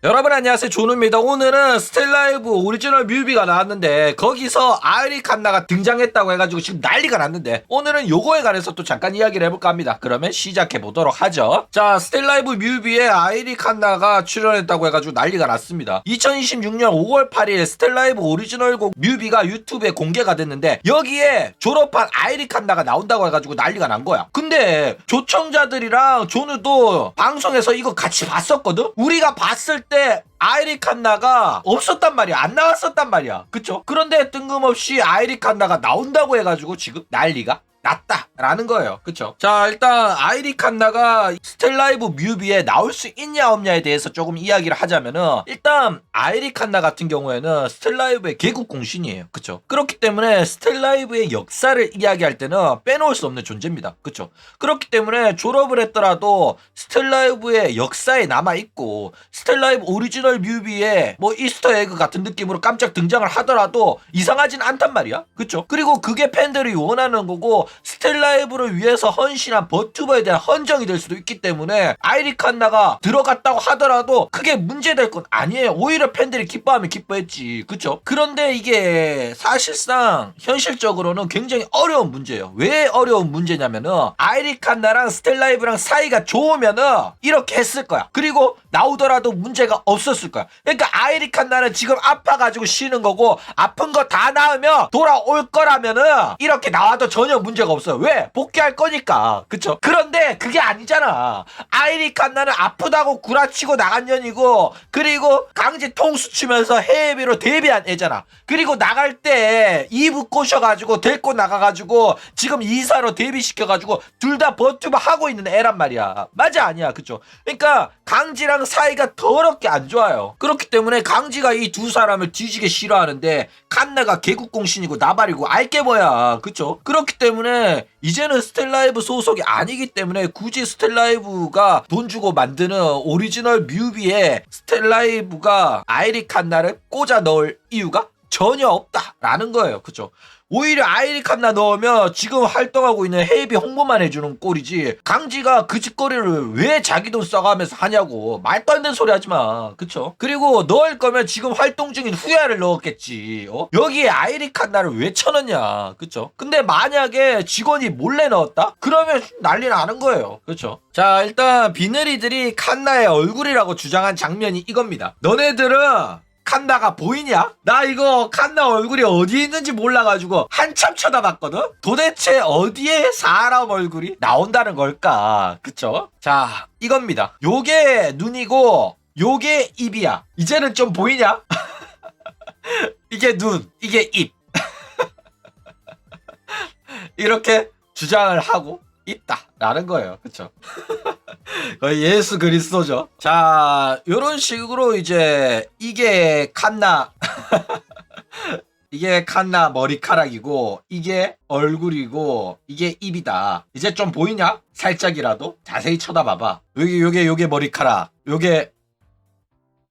여러분 안녕하세요, 조누입니다. 오늘은 스텔라이브 오리지널 뮤비가 나왔는데 거기서 아이리 칸나가 등장했다고 해가지고 지금 난리가 났는데 오늘은 요거에 관해서 또 잠깐 이야기를 해볼까 합니다. 그러면 시작해보도록 하죠. 자, 스텔라이브 뮤비에 아이리 칸나가 출연했다고 해가지고 난리가 났습니다. 2026년 5월 8일 스텔라이브 오리지널 곡 뮤비가 유튜브에 공개가 됐는데 여기에 졸업한 아이리 칸나가 나온다고 해가지고 난리가 난 거야. 근데 조청자들이랑 조누도 방송에서 이거 같이 봤었거든? 우리가 봤을 때 아이리 칸나가 없었단 말이야. 안 나왔었단 말이야. 그쵸? 그런데 뜬금없이 아이리 칸나가 나온다고 해가지고 지금 난리가 났다라는 거예요. 그쵸? 자, 일단 아이리 칸나가 스텔라이브 뮤비에 나올 수 있냐 없냐에 대해서 조금 이야기를 하자면은, 일단 아이리 칸나 같은 경우에는 스텔라이브의 개국 공신이에요. 그쵸? 그렇기 때문에 스텔라이브의 역사를 이야기할 때는 빼놓을 수 없는 존재입니다. 그쵸? 그렇기 때문에 졸업을 했더라도 스텔라이브의 역사에 남아있고 스텔라이브 오리지널 뮤비에 뭐 이스터 에그 같은 느낌으로 깜짝 등장을 하더라도 이상하진 않단 말이야. 그쵸? 그리고 그게 팬들이 원하는 거고 스텔라이브를 위해서 헌신한 버튜버에 대한 헌정이 될 수도 있기 때문에 아이리 칸나가 들어갔다고 하더라도 크게 문제될 건 아니에요. 오히려 팬들이 기뻐하면 기뻐했지. 그쵸? 그런데 이게 사실상 현실적으로는 굉장히 어려운 문제예요. 왜 어려운 문제냐면은 아이리 칸나랑 스텔라이브랑 사이가 좋으면은 이렇게 했을 거야. 그리고 나오더라도 문제가 없었을 거야. 그러니까 아이리 칸나는 지금 아파가지고 쉬는 거고 아픈 거 다 나으면 돌아올 거라면은 이렇게 나와도 전혀 문제가 없어요. 왜? 복귀할 거니까. 그쵸? 그런데 그게 아니잖아. 아이리 칸나는 아프다고 구라치고 나간 년이고, 그리고 강제 통수 치면서 해외비로 데뷔한 애잖아. 그리고 나갈 때 2부 꼬셔가지고 데리고 나가가지고 지금 이사로 데뷔시켜가지고 둘 다 버튜버 하고 있는 애란 말이야. 맞아 아니야? 그쵸? 그러니까 강지랑 사이가 더럽게 안 좋아요. 그렇기 때문에 강지가 이 두 사람을 뒤지게 싫어하는데 칸나가 개국공신이고 나발이고 알게 뭐야. 그쵸? 그렇기 때문에 이제는 스텔라이브 소속이 아니기 때문에 굳이 스텔라이브가 돈 주고 만드는 오리지널 뮤비에 스텔라이브가 아이리 칸나를 꽂아 넣을 이유가 전혀 없다라는 거예요. 그쵸? 오히려 아이리 칸나 넣으면 지금 활동하고 있는 헤이비 홍보만 해주는 꼴이지, 강지가 그 짓거리를 왜 자기 돈 써가면서 하냐고. 말도 안 되는 소리 하지마. 그쵸? 그리고 넣을 거면 지금 활동 중인 후야를 넣었겠지. 여기에 아이리 칸나를 왜 쳐넣냐. 그쵸? 근데 만약에 직원이 몰래 넣었다? 그러면 난리 나는 거예요. 그쵸? 자, 일단 비늘이들이 칸나의 얼굴이라고 주장한 장면이 이겁니다. 너네들은 칸나가 보이냐? 나 이거 칸나 얼굴이 어디에 있는지 몰라가지고 한참 쳐다봤거든? 도대체 어디에 사람 얼굴이 나온다는 걸까? 그쵸? 자, 이겁니다. 요게 눈이고 요게 입이야. 이제는 좀 보이냐? 이게 눈, 이게 입. 이렇게 주장을 하고 있다라는 거예요. 그쵸? 거의 예수 그리스도죠. 자, 요런 식으로 이제 이게 칸나 이게 칸나 머리카락이고 이게 얼굴이고 이게 입이다. 이제 좀 보이냐? 살짝이라도 자세히 쳐다봐봐. 요게 머리카락, 요게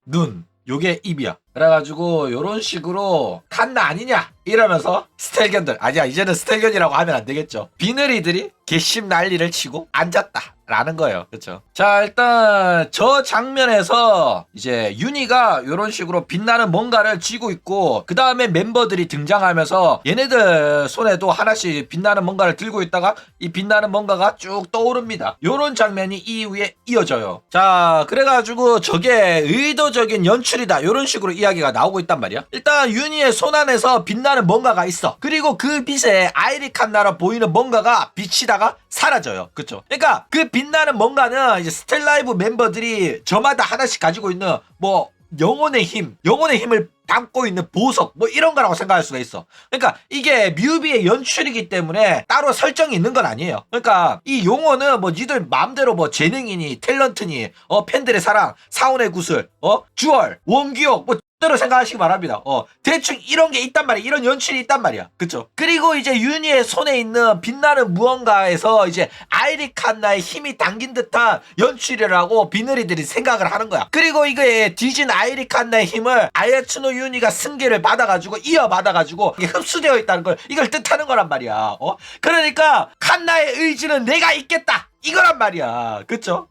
눈, 요게 입이야. 그래가지고 요런 식으로 칸나 아니냐 이러면서 스텔견들, 아니야 이제는 스텔견이라고 하면 안 되겠죠. 비늘이들이 개심 난리를 치고 앉았다 라는 거예요. 그쵸? 자, 일단 저 장면에서 이제 윤희가 이런 식으로 빛나는 뭔가를 쥐고 있고 그 다음에 멤버들이 등장하면서 얘네들 손에도 하나씩 빛나는 뭔가를 들고 있다가 이 빛나는 뭔가가 쭉 떠오릅니다. 요런 장면이 이후에 이어져요. 자, 그래가지고 저게 의도적인 연출이다 요런 식으로 이야기가 나오고 있단 말이야. 일단 윤희의 손 안에서 빛나는 뭔가가 있어. 그리고 그 빛에 아이리 칸나로 보이는 뭔가가 비치다가 사라져요. 그쵸? 그러니까 그 빛나는 뭔가는 이제 스텔라이브 멤버들이 저마다 하나씩 가지고 있는 뭐 영혼의 힘을 담고 있는 보석 뭐 이런 거라고 생각할 수가 있어. 그러니까 이게 뮤비의 연출이기 때문에 따로 설정이 있는 건 아니에요. 그러니까 이 용어는 뭐 니들 마음대로 뭐 재능이니 탤런트니 팬들의 사랑, 사원의 구슬, 주얼, 원기옥 뭐 대로 생각하시기 바랍니다. 대충 이런 게 있단 말이야. 이런 연출이 있단 말이야. 그쵸? 그리고 이제 윤희의 손에 있는 빛나는 무언가에서 이제 아이리 칸나의 힘이 담긴 듯한 연출이라고 비늘이들이 생각을 하는 거야. 그리고 이게 뒤진 아이리 칸나의 힘을 아야츠노 윤희가 승계를 받아가지고 이어받아가지고 이게 흡수되어 있다는 걸 이걸 뜻하는 거란 말이야. 그러니까 칸나의 의지는 내가 있겠다 이거란 말이야. 그쵸?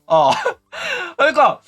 그러니까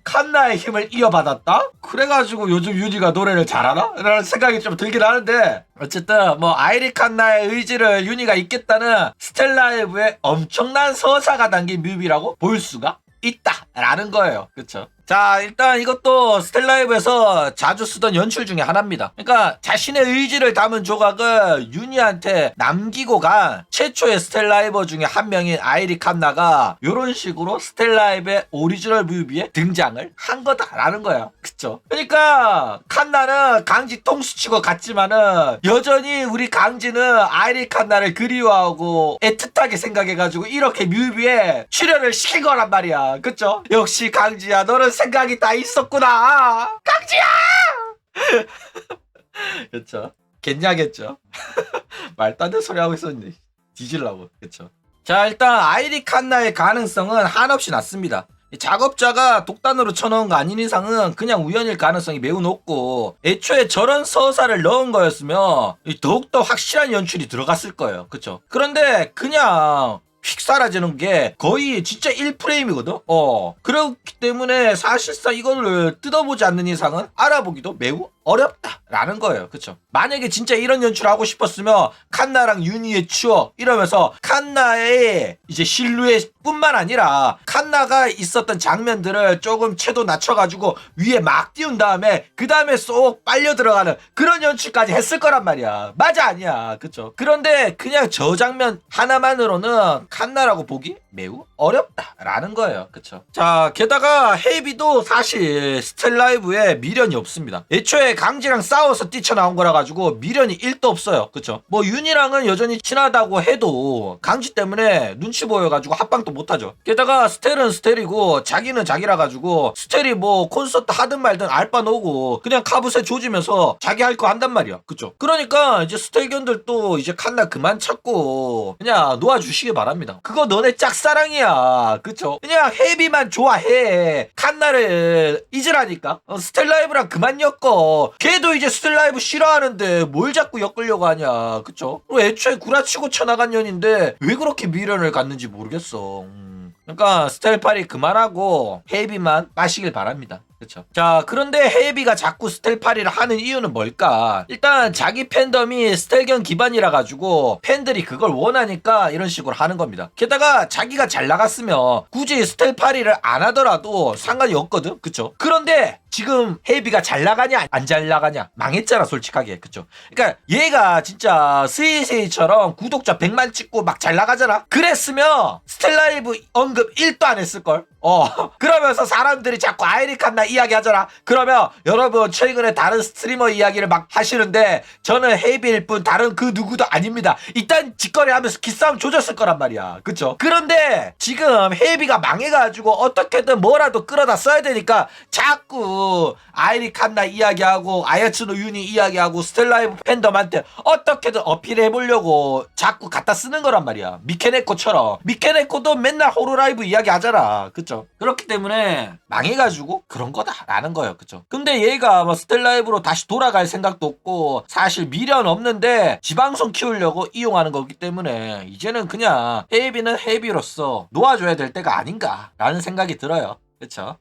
칸나의 힘을 이어받았다? 그래가지고 요즘 윤희가 노래를 잘하나? 라는 생각이 좀 들긴 하는데 어쨌든 뭐 아이리 칸나의 의지를 윤희가 잇겠다는 스텔라이브의 엄청난 서사가 담긴 뮤비라고 볼 수가 있다라는 거예요. 그쵸? 자, 일단 이것도 스텔라이브에서 자주 쓰던 연출 중에 하나입니다. 그러니까 자신의 의지를 담은 조각을 윤희한테 남기고 간 최초의 스텔라이버 중에 한 명인 아이리 칸나가 이런 식으로 스텔라이브의 오리지널 뮤비에 등장을 한 거다라는 거야. 그쵸? 그러니까 칸나는 강지 통수치고 갔지만은 여전히 우리 강지는 아이리 칸나를 그리워하고 애틋하게 생각해가지고 이렇게 뮤비에 출연을 시킨 거란 말이야. 그쵸? 역시 강지야, 너는 생각이 다 있었구나. 강지야! 그쵸? 겠냐겠죠? 말도 안 되는 소리 하고 있었는데 뒤질라고. 그쵸? 자, 일단 아이리 칸나의 가능성은 한없이 낮습니다. 작업자가 독단으로 쳐넣은 거 아닌 이상은 그냥 우연일 가능성이 매우 높고 애초에 저런 서사를 넣은 거였으면 더욱더 확실한 연출이 들어갔을 거예요. 그쵸? 그런데 그냥 휙 사라지는 게 거의 진짜 1프레임이거든? 그렇기 때문에 사실상 이거를 뜯어보지 않는 이상은 알아보기도 매우 어렵다라는 거예요. 그쵸? 만약에 진짜 이런 연출을 하고 싶었으면 칸나랑 윤희의 추억 이러면서 칸나의 이제 실루엣 뿐만 아니라 칸나가 있었던 장면들을 조금 채도 낮춰가지고 위에 막 띄운 다음에 그 다음에 쏙 빨려 들어가는 그런 연출까지 했을 거란 말이야. 맞아 아니야. 그쵸? 그런데 그냥 저 장면 하나만으로는 칸나라고 보기 매우 어렵다라는 거예요. 그쵸? 자, 게다가 헤이비도 사실 스텔라이브에 미련이 없습니다. 애초에 강지랑 싸워서 뛰쳐나온 거라 가지고 미련이 1도 없어요. 그쵸? 뭐 윤이랑은 여전히 친하다고 해도 강지 때문에 눈치 보여가지고 합방도 못하죠. 게다가 스텔은 스텔이고 자기는 자기라 가지고 스텔이 뭐 콘서트 하든 말든 알바 놓고 그냥 카부세 조지면서 자기 할 거 한단 말이야. 그쵸? 그러니까 이제 스텔견들도 이제 칸나 그만 찾고 그냥 놓아주시기 바랍니다. 그거 너네 짝사랑이야. 그쵸? 그냥 헤비만 좋아해. 칸나를 잊으라니까. 스텔라이브랑 그만 엮어. 걔도 이제 스텔라이브 싫어하는데 뭘 자꾸 엮으려고 하냐. 그쵸? 그리고 애초에 구라치고 쳐나간 년인데 왜 그렇게 미련을 갖는지 모르겠어. 그러니까 스텔파리 그만하고 헤이비만 빠시길 바랍니다. 그쵸? 자, 그런데 헤이비가 자꾸 스텔파리를 하는 이유는 뭘까? 일단 자기 팬덤이 스텔견 기반이라 가지고 팬들이 그걸 원하니까 이런 식으로 하는 겁니다. 게다가 자기가 잘 나갔으면 굳이 스텔파리를 안 하더라도 상관이 없거든. 그쵸? 그런데 지금 헤이비가 잘 나가냐 안 잘 나가냐 망했잖아 솔직하게. 그쵸? 그러니까 얘가 진짜 스이세이처럼 구독자 100만 찍고 막 잘 나가잖아. 그랬으면 스텔라이브 언급 1도 안 했을걸. 그러면서 사람들이 자꾸 아이리 칸나 이야기 하잖아. 그러면 여러분 최근에 다른 스트리머 이야기를 막 하시는데 저는 헤이비일 뿐 다른 그 누구도 아닙니다. 일단 직거래 하면서 기싸움 조졌을 거란 말이야. 그쵸? 그런데 지금 헤이비가 망해가지고 어떻게든 뭐라도 끌어다 써야 되니까 자꾸 아이리 칸나 이야기하고 아야츠노 유니 이야기하고 스텔라이브 팬덤한테 어떻게든 어필해보려고 자꾸 갖다 쓰는 거란 말이야. 미케네코처럼. 미케네코도 맨날 호로라이브 이야기 하잖아. 그쵸? 그렇기 때문에 망해가지고 그런 거다라는 거예요. 그쵸? 근데 얘가 뭐 스텔라이브로 다시 돌아갈 생각도 없고 사실 미련 없는데 지방성 키우려고 이용하는 거기 때문에 이제는 그냥 헤이비는 헤이비로서 놓아줘야 될 때가 아닌가라는 생각이 들어요. 그쵸?